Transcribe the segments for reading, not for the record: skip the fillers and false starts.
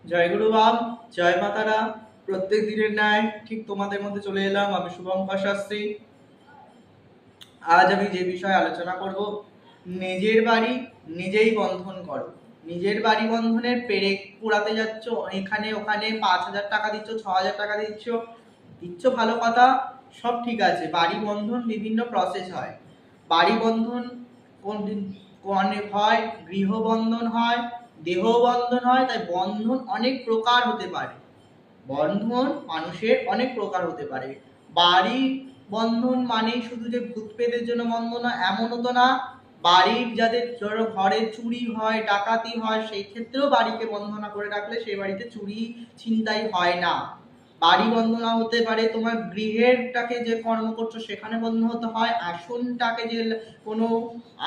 জয় গুরু বাম, জয় মাতারা। প্রত্যেক দিনের ন্যায় ঠিক তোমাদের মধ্যে চলে এলাম। আমি শুভঙ্কর শাস্ত্রী। আজ আমি যে বিষয়ে আলোচনা করব, নিজের বাড়ি নিজেই বন্ধন করো। নিজের বাড়ি বন্ধনের পেরেক পোড়াতে যাচ্ছ, এখানে ওখানে 5,000 টাকা দিচ্ছ, 6,000 টাকা দিচ্ছ, ভালো কথা, সব ঠিক আছে। বাড়ি বন্ধন বিভিন্ন প্রসেস হয়। বাড়ি বন্ধন কোন দিন অনেক হয়, গৃহবন্ধন হয়, দেহ বন্ধন হয়। তাই বন্ধন অনেক প্রকার হতে পারে। বন্ধন মানুষের অনেক প্রকার হতে পারে। বাড়ি বন্ধন মানেই শুধু যে ভূত প্রেতের জন্য বন্ধন না, এমনও তো না। বাড়ির যাদের ঘরে চুরি হয়, ডাকাতি হয়, সেই ক্ষেত্রেও বাড়িকে বন্ধনা করে রাখলে সেই বাড়িতে চুরি ছিনতাই হয় না। বাড়ি বন্ধনা হতে পারে তোমার গৃহেরটাকে যে কর্ম করছো সেখানে বন্ধ হতে হয়। আসনটাকে যে কোনো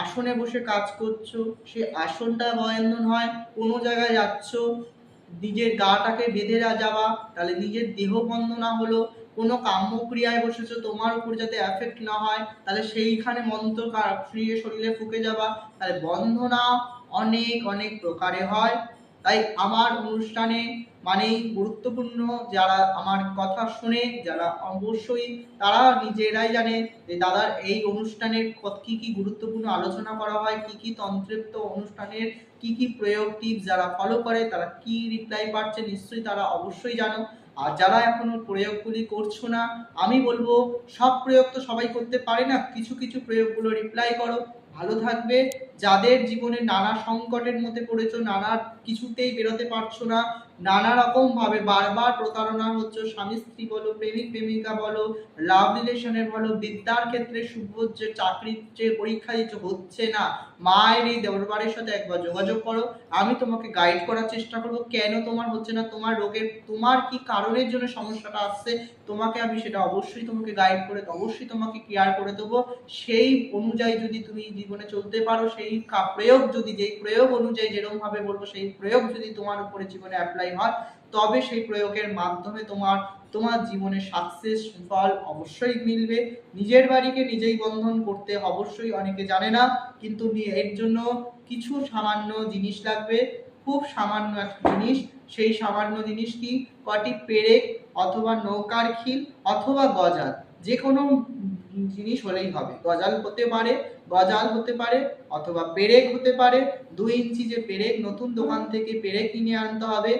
আসনে বসে কাজ করছো সে আসনটা বন্ধন হয়। কোনো জায়গায় যাচ্ছ, নিজের গাটাকে বেঁধে যাওয়া, তাহলে নিজের দেহ বন্ধনা হলো। কোনো কাম্যক্রিয়ায় বসেছো, তোমার উপর যাতে এফেক্ট না হয়, তাহলে সেইখানে মন্ত্র শরীরে ফুঁকে যাওয়া, তাহলে বন্ধনা অনেক অনেক প্রকারে হয়। তাই আমার অনুষ্ঠানে মানেই গুরুত্বপূর্ণ, যারা আমার কথা শুনে, যারা অবশ্যই তারা নিজেরাই জানে যে দাদার এই অনুষ্ঠানের কি কি গুরুত্বপূর্ণ আলোচনা করা হয়, কি কি তন্ত্রোক্ত অনুষ্ঠানের কি কি প্রয়োগ টিপস যারা ফলো করে তারা কি রিপ্লাই পাচ্ছে, নিশ্চয়ই তারা অবশ্যই জানো। আর যারা এখনো প্রয়োগগুলি করছো না, আমি বলবো সব প্রয়োগ তো সবাই করতে পারে না, কিছু কিছু প্রয়োগগুলো রিপ্লাই করো, ভালো থাকবে। যাদের জীবনে নানা সংকটের মধ্যে পড়েছো, নানা কিছুতেই বেরোতে পারছো না, নানা রকম ভাবে বারবার প্রতারণা হচ্ছে, স্বামী স্ত্রী বলো, প্রেমিক প্রেমিকা বলো, লাভ রিলেশনের বলো, বিদ্যার ক্ষেত্রে শুভ যে চাকরির যে পরীক্ষা দিচ্ছ হচ্ছে না, মায়ের এই দেবরবাড়ির সাথে একবার যোগাযোগ করো। আমি তোমাকে গাইড করার চেষ্টা করব কেন তোমার হচ্ছে না, তোমার রোগের তোমার কি কারণের জন্য সমস্যাটা আসছে, তোমাকে আমি সেটা অবশ্যই তোমাকে গাইড করে অবশ্যই তোমাকে কেয়ার করে দেবো। সেই অনুযায়ী যদি তুমি জীবনে চলতে পারো, সেই প্রয়োগ যদি যেই প্রয়োগ অনুযায়ী যেরকম ভাবে বলবো সেই প্রয়োগ যদি তোমার উপরে জীবনে অ্যাপ্লাই হয়, তবে সেই প্রয়োগের মাধ্যমে তোমার তোমার জীবনে সাকসেস ফল অবশ্যই মিলবে। নিজের বাড়িকে নিজেই বন্ধন করতে অবশ্যই অনেকে জানে না, কিন্তু এর জন্য কিছু সামান্য জিনিস লাগবে, খুব সামান্য একটা জিনিস। সেই সামান্য জিনিস কি, কটি পেরেক অথবা নৌকার খিল অথবা গজাল, যে কোনো জিনিস হলেই হবে। গজাল হতে পারে, গজাল হতে পারে, অথবা পেরেক হতে পারে। 2 ইঞ্চি যে পেরেক, নতুন দোকান থেকে পেরেক কিনে আনতে হবে,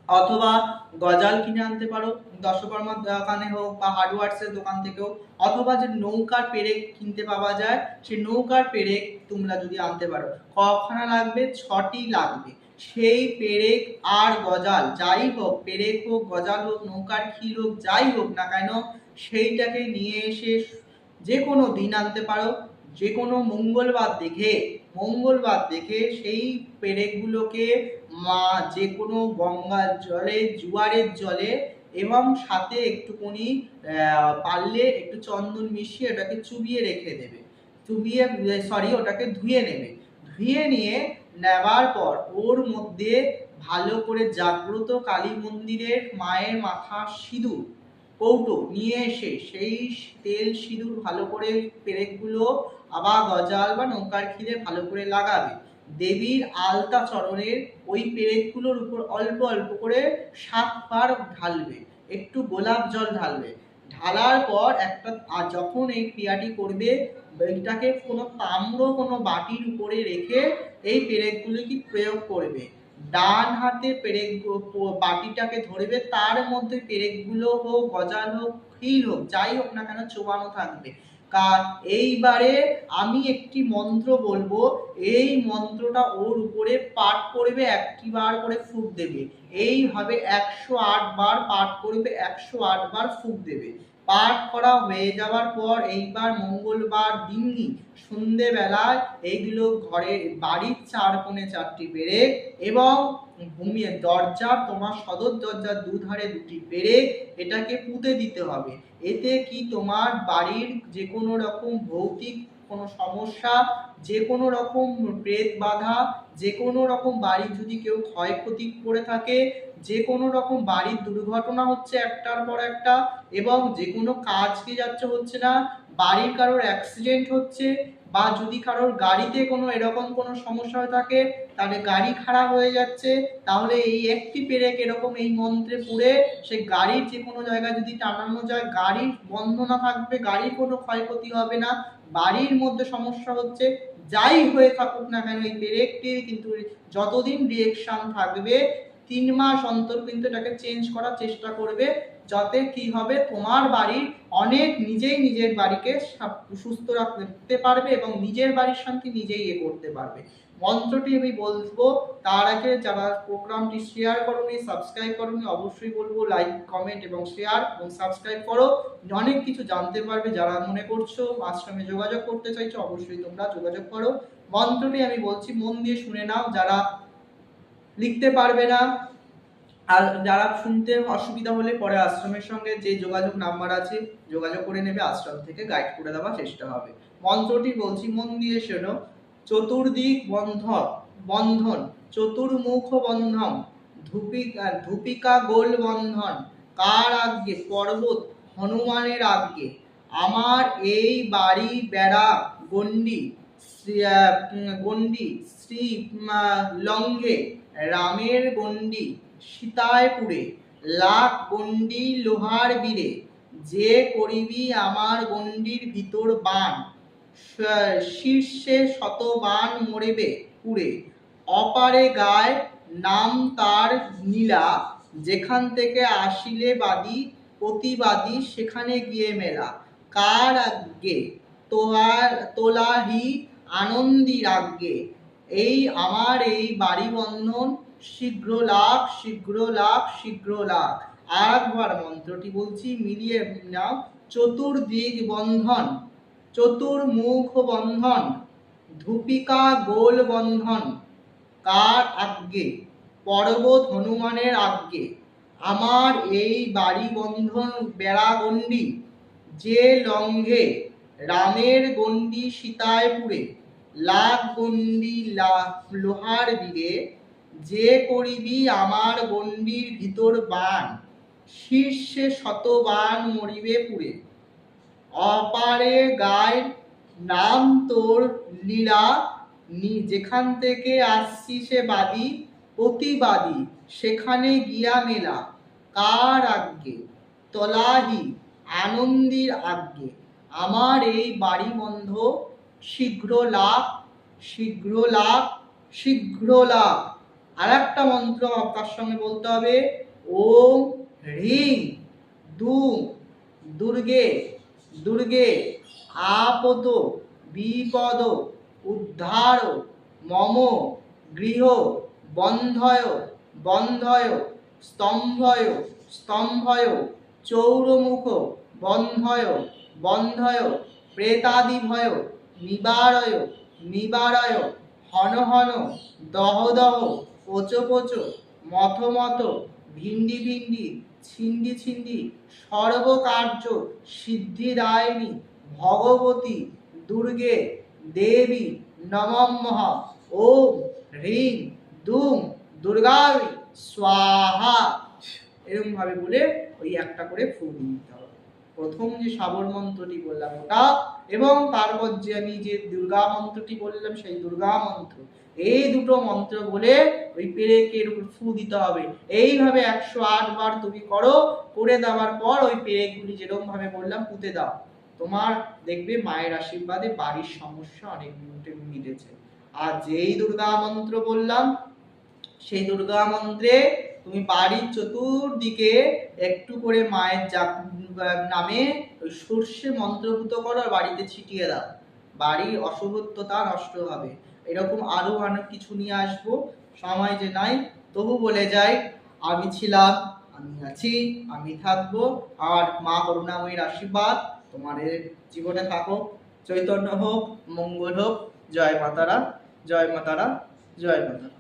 অথবা গজাল কিনে আনতে পারো দশকর্মার দোকানে হোক বা হার্ডওয়ার্সের দোকান থেকেও, অথবা যে নৌকার পেরেক কিনতে পাওয়া যায় সেই নৌকার পেরেক তোমরা যদি আনতে পারো। কখানা লাগবে? 6টি লাগবে। সেই পেরেক আর গজাল যাই হোক, পেরেক হোক, গজাল হোক, নৌকার খিল হোক, যাই হোক না কেন, সেইটাকে নিয়ে এসে যে কোনো দিন আনতে পারো। যে কোনো মঙ্গলবার দেখে সেই পেরেকগুলোকে যে কোনো গঙ্গার জলে, জোয়ারের জলে এবং সাথে একটুখানি পারলে একটু চন্দন মিশিয়ে ওটাকে চুবিয়ে রেখে দেবে। ওটাকে ধুয়ে নেবে। ধুয়ে নিয়ে নেবার পর ওর মধ্যে ভালো করে জাগ্রত কালী মন্দিরের মায়ের মাথার সিঁদুর কৌটো নিয়ে এসে সেই তেল সিঁদুর ভালো করে পেরেকগুলো আবার গজাল বা নৌকার খিলে ভালো করে লাগাবে। দেবীর আলতা চরণের ওই পেরেকগুলোর উপর অল্প অল্প করে 7 বার ঢালবে, একটু গোলাপ জল ঢালবে। ঢালার পর যখন এই ক্রিয়াটি করবে, এটাকে কোনো তাম্র কোনো বাটির উপরে রেখে এই পেরেকগুলিকে প্রয়োগ করবে। ডান হাতে পেরেক বাটিটাকে ধরবে, তার মধ্যে পেরেকগুলো হোক, গজাল হোক, খিল হোক, যাই হোক না কেন চোবানো থাকবে। এইবারে আমি একটি মন্ত্র বলবো, এই মন্ত্রটা ওর উপরে পাঠ করবে, একটি বার করে ফুঁক দেবে। এইভাবে 108 বার পাঠ করবে, 108 বার ফুঁক দেবে। পাঠ করা হয়ে যাওয়ার পর এইবার মঙ্গলবার দিনই সন্ধেবেলায় এইগুলো বাড়ির 4 কোণে 4টি পেরেক এবং দরজার তোমার সদর দরজার দুধারে 2টি পেরেক, এটাকে পুঁতে দিতে হবে। এতে কি তোমার বাড়ির যে কোনো রকম ভৌতিক কোনো সমস্যা, যে কোনো রকম প্রেত বাধা, যে কোনো রকম বাড়ির যদি কেউ ক্ষয়ক্ষতি করে থাকে, যে কোনো রকম বাড়ির দুর্ঘটনা হচ্ছে একটার পর একটা, এবং যে কোনো কাজকে যাচ্ছে হচ্ছে না, বাড়ির কারোর অ্যাক্সিডেন্ট হচ্ছে, বা যদি কারোর গাড়িতে কোনো এরকম কোনো সমস্যা হয়ে থাকে, তাহলে গাড়ি খারাপ হয়ে যাচ্ছে, তাহলে এই একটি পেরেক এরকম এই মন্ত্রে পুড়ে সে গাড়ির যে কোনো জায়গায় যদি টানানো যায়, গাড়ির বন্ধ না থাকবে, গাড়ির কোনো ক্ষয়ক্ষতি হবে না, বাড়ির মধ্যে সমস্যা হচ্ছে, যাই হয়ে থাকুক না কেন এই পেরেকটির কিন্তু যতদিন রিয়েকশন থাকবে 3 মাস অন্তর কিন্তু এটাকে চেঞ্জ করার চেষ্টা করবে, যাতে কি হবে তোমার বাড়ির অনেক নিজেই নিজের বাড়িকে সুস্থ রাখতে পারবে এবং নিজের বাড়ির শান্তি নিজেই করতে পারবে। মন্ত্রটি আমি বলবো, তার আগে যারা প্রোগ্রামটি শেয়ার করোনি, সাবস্ক্রাইব করোনি, অবশ্যই বলবো লাইক, কমেন্ট এবং শেয়ার এবং সাবস্ক্রাইব করো। অনেক কিছু জানতে পারবে। যারা মনে করছো আশ্রমে যোগাযোগ করতে চাইছো, অবশ্যই তোমরা যোগাযোগ করো। মন্ত্রটি আমি বলছি, মন দিয়ে শুনে নাও। যারা লিখতে পারবে না আর যারা শুনতে অসুবিধা হলে পরে আশ্রমের সঙ্গে যে যোগাযোগ নাম্বার আছে যোগাযোগ করে নেবে, আশ্রম থেকে গাইড করে দেওয়ার চেষ্টা হবে। মন্ত্রটি বলছি, মন দিয়ে শোনো। চতুর্দিক বন্ধন, চতুর্মুখ বন্ধন, ধূপিকা গোল বন্ধন, কার আজ্ঞে? পর্বত হনুমানের আজ্ঞে। আমার এই বাড়ি বেড়া গণ্ডি শ্রী লঙ্ঘে, রামের গণ্ডি সীতায় পুরে, লাখ গণ্ডি লোহার বীরে, যে করিবি আমার গণ্ডির ভিতর বান, শীর্ষে শত বান মরিবে পুরে, অপারে গায় নাম তার নীলা, যেখান থেকে আসিলে বাদী প্রতিবাদী সেখানে গিয়ে মেলা, কার আজ্ঞে? তোলাহি আনন্দী আজ্ঞে। এই আমার এই বাড়ি বন্ধন শীঘ্র লাভ, শীঘ্র লাভ, শীঘ্র লাভ। আর একবার মন্ত্রটি বলছি, মিলিয়ে নাও। চতুর্দিক বন্ধন, চতুর্মুখ বন্ধন, ধূপিকা গোল বন্ধন, কার আজ্ঞে? পর্বত হনুমানের আজ্ঞে। আমার এই বাড়ি বন্ধন বেড়া গণ্ডি, যে লঙ্ঘে, রামের গণ্ডি সীতায় পুরে, লাখ গণ্ডি লোহার বীরে, যে করিবি আমার গণ্ডির ভিতর বান, শীর্ষে শত বান মরিবে পুরে, অপারে গায় নাম তোর লীলা, যেখান থেকে আসছি সে বাদী প্রতিবাদী সেখানে গিয়া মেলা, কার আজ্ঞে? তলাহি আনন্দীর আজ্ঞে। আমার এই বাড়ি বন্ধ শীঘ্র লাভ, শীঘ্র লাভ, শীঘ্র লাভ। আর একটা মন্ত্র তার সঙ্গে বলতে হবে, ওম হ্রিং দুম দুর্গে দুর্গে আপদ বিপদ উদ্ধার মম গৃহ বন্ধয় বন্ধয় স্তম্ভয় স্তম্ভয় চৌরমুখ বন্ধয় বন্ধয় প্রেতাদি ভয় নিবারয় নিবারয় হন হন দহ দহ পোচ পোচ মথ মথ ভিন্ডি ভিন্ডি ছিন্ডি ছিন্ডি সর্বকার্য সিদ্ধিদায়িনী ভগবতী দুর্গে দেবী নমঃ। ওম হ্রিং দুম দুর্গায় স্বাহা। এরকম ভাবে বলে ওই একটা করে ফু দিতে হবে। প্রথম যে সাবর মন্ত্রটি বললাম ওটা, এবং তারপর যে আমি যে দুর্গা মন্ত্রটি বললাম সেই দুর্গা মন্ত্র, এই দুটো মন্ত্র বলে ওই পেরেকের উপর ফু দিতে হবে। এইভাবে 108 বার তুমি করো। করে দেওয়ার পর ওই পেরেকগুলি যেরকম ভাবে বললাম পুঁতে দাও। তোমার দেখবে মায়ের আশীর্বাদে বাড়ির সমস্যা অনেক মিটেছে। আর যেই দুর্গা মন্ত্র বললাম সেই দুর্গা মন্ত্রে তুমি বাড়ির চতুর্দিকে একটু করে মায়ের নামে ওই সর্ষে মন্ত্রভূত করো আর বাড়িতে ছিটিয়ে দাও। বাড়ির অশুভত্বতা নষ্ট হবে। এরকম আরো অনেক কিছু নিয়ে আসবো, সময় যে নাই, তবু বলে যাই আমি ছিলাম, আমি আছি, আমি থাকবো। আর মা করুণাময়ীর আশীর্বাদ তোমাদের জীবনে থাকুক। চৈতন্য হোক, মঙ্গল হোক। জয় মাতারা, জয় মাতারা, জয় মাতারা।